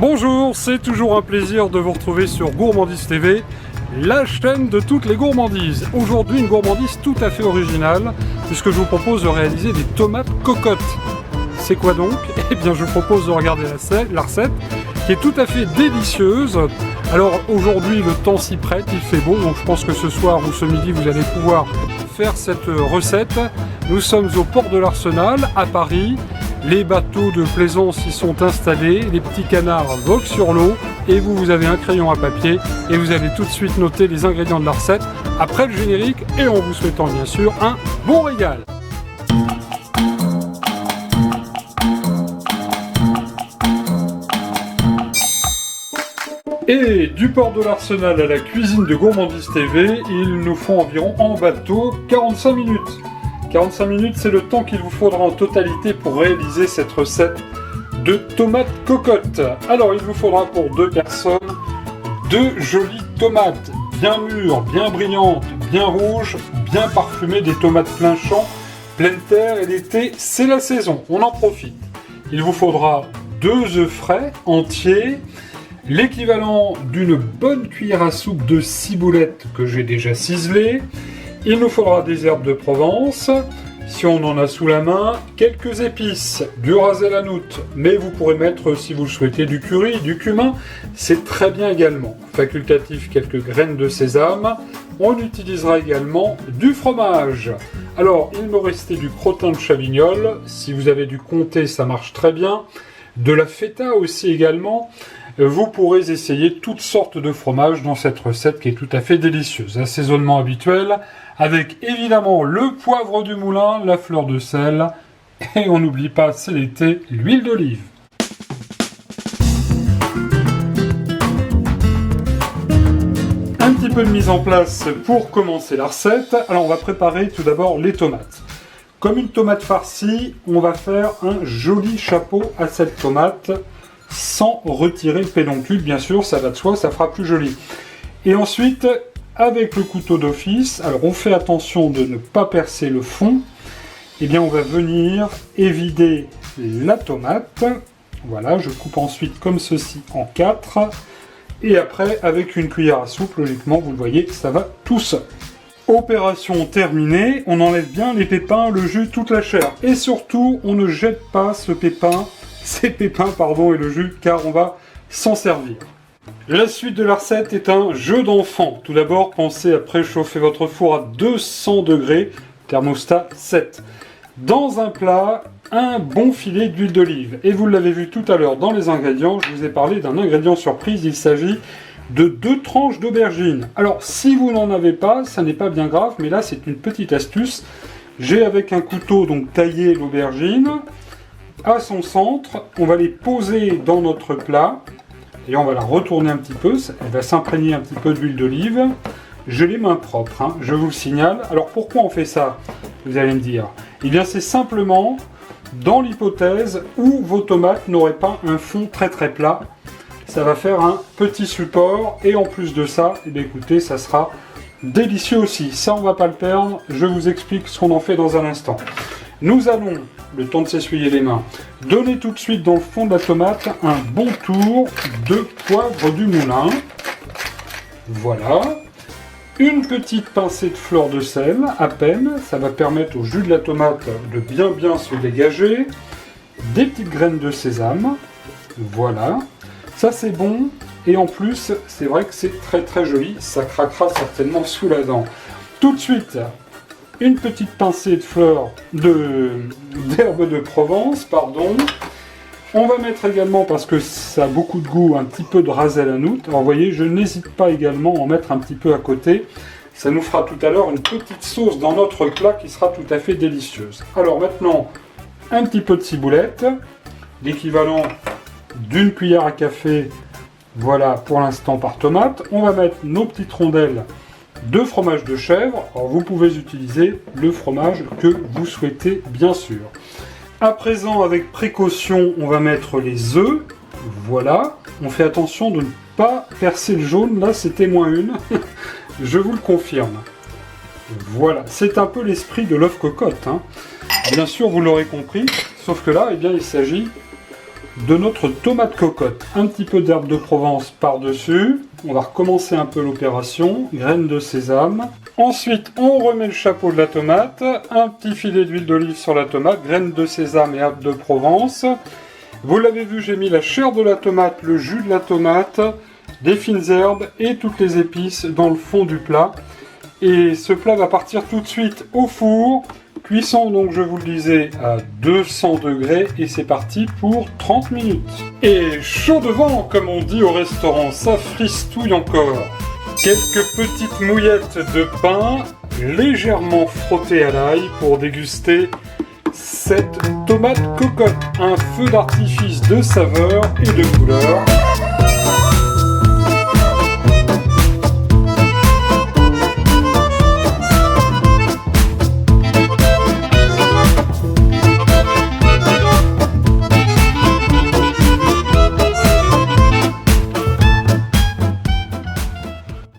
Bonjour, c'est toujours un plaisir de vous retrouver sur Gourmandise TV, la chaîne de toutes les gourmandises. Aujourd'hui, une gourmandise tout à fait originale, puisque je vous propose de réaliser des tomates cocottes. C'est quoi donc? Eh bien, je vous propose de regarder la recette, qui est tout à fait délicieuse. Alors aujourd'hui, le temps s'y prête, il fait beau, donc je pense que ce soir ou ce midi, vous allez pouvoir faire cette recette. Nous sommes au port de l'Arsenal, à Paris. Les bateaux de plaisance y sont installés, les petits canards voguent sur l'eau et vous avez un crayon à papier et vous allez tout de suite noter les ingrédients de la recette après le générique et en vous souhaitant bien sûr un bon régal. Et du port de l'Arsenal à la cuisine de Gourmandise TV, il nous faut environ en bateau 45 minutes. 45 minutes, c'est le temps qu'il vous faudra en totalité pour réaliser cette recette de tomates cocottes. Alors, il vous faudra pour 2 personnes 2 jolies tomates, bien mûres, bien brillantes, bien rouges, bien parfumées, des tomates plein champ, pleine terre, et l'été, c'est la saison, on en profite. Il vous faudra 2 œufs frais, entiers, l'équivalent d'une bonne cuillère à soupe de ciboulette que j'ai déjà ciselée. Il nous faudra des herbes de Provence, si on en a sous la main, quelques épices, du ras el hanout, mais vous pourrez mettre, si vous le souhaitez, du curry, du cumin, c'est très bien également. Facultatif, quelques graines de sésame. On utilisera également du fromage. Alors, il me restait du crottin de Chavignol, si vous avez du comté, ça marche très bien. De la feta aussi également. Vous pourrez essayer toutes sortes de fromages dans cette recette qui est tout à fait délicieuse. Assaisonnement habituel avec évidemment le poivre du moulin, la fleur de sel et on n'oublie pas, c'est l'été, l'huile d'olive. Un petit peu de mise en place pour commencer la recette. Alors on va préparer tout d'abord les tomates. Comme une tomate farcie, on va faire un joli chapeau à cette tomate sans retirer le pédoncule, bien sûr, ça va de soi, ça fera plus joli. Et ensuite, avec le couteau d'office, alors on fait attention de ne pas percer le fond, et bien on va venir évider la tomate. Voilà, je coupe ensuite comme ceci en 4, et après, avec une cuillère à soupe, logiquement, vous le voyez, ça va tout seul. Opération terminée, on enlève bien les pépins, le jus, toute la chair. Et surtout, on ne jette pas ces pépins et le jus, car on va s'en servir. La suite de la recette est un jeu d'enfant. Tout d'abord, pensez à préchauffer votre four à 200 degrés, thermostat 7. Dans un plat, un bon filet d'huile d'olive. Et vous l'avez vu tout à l'heure dans les ingrédients, je vous ai parlé d'un ingrédient surprise, il s'agit de 2 tranches d'aubergine. Alors, si vous n'en avez pas, ça n'est pas bien grave, mais là, c'est une petite astuce. J'ai avec un couteau donc taillé l'aubergine. À son centre, on va les poser dans notre plat et on va la retourner un petit peu, elle va s'imprégner un petit peu d'huile d'olive. Je les mains propres, hein, je vous le signale. Alors pourquoi on fait ça, vous allez me dire? Eh bien c'est simplement dans l'hypothèse où vos tomates n'auraient pas un fond très très plat. Ça va faire un petit support et en plus de ça, eh bien, écoutez, ça sera délicieux aussi. Ça on va pas le perdre, je vous explique ce qu'on en fait dans un instant. Nous allons, le temps de s'essuyer les mains, donner tout de suite dans le fond de la tomate un bon tour de poivre du moulin. Voilà. Une petite pincée de fleur de sel, à peine. Ça va permettre au jus de la tomate de bien se dégager. Des petites graines de sésame. Voilà. Ça c'est bon. Et en plus, c'est vrai que c'est très très joli. Ça craquera certainement sous la dent. Tout de suite, une petite pincée de fleurs d'herbe de Provence, pardon. On va mettre également, parce que ça a beaucoup de goût, un petit peu de ras el hanout. Alors vous voyez, je n'hésite pas également à en mettre un petit peu à côté. Ça nous fera tout à l'heure une petite sauce dans notre plat qui sera tout à fait délicieuse. Alors maintenant, un petit peu de ciboulette, l'équivalent d'une cuillère à café, voilà pour l'instant par tomate. On va mettre nos petites rondelles de fromage de chèvre. Alors vous pouvez utiliser le fromage que vous souhaitez bien sûr. À présent, avec précaution, on va mettre les œufs. Voilà. On fait attention de ne pas percer le jaune. Là, c'était -1. Je vous le confirme. Voilà. C'est un peu l'esprit de l'œuf cocotte, hein. Bien sûr, vous l'aurez compris. Sauf que là, eh bien, il s'agit de notre tomate cocotte. Un petit peu d'herbe de Provence par-dessus. On va recommencer un peu l'opération. Graines de sésame. Ensuite, on remet le chapeau de la tomate. Un petit filet d'huile d'olive sur la tomate. Graines de sésame et herbe de Provence. Vous l'avez vu, j'ai mis la chair de la tomate, le jus de la tomate, des fines herbes et toutes les épices dans le fond du plat. Et ce plat va partir tout de suite au four. Cuisson, donc je vous le disais, à 200 degrés et c'est parti pour 30 minutes. Et chaud devant, comme on dit au restaurant, ça fristouille encore. Quelques petites mouillettes de pain, légèrement frottées à l'ail pour déguster cette tomate cocotte. Un feu d'artifice de saveur et de couleur.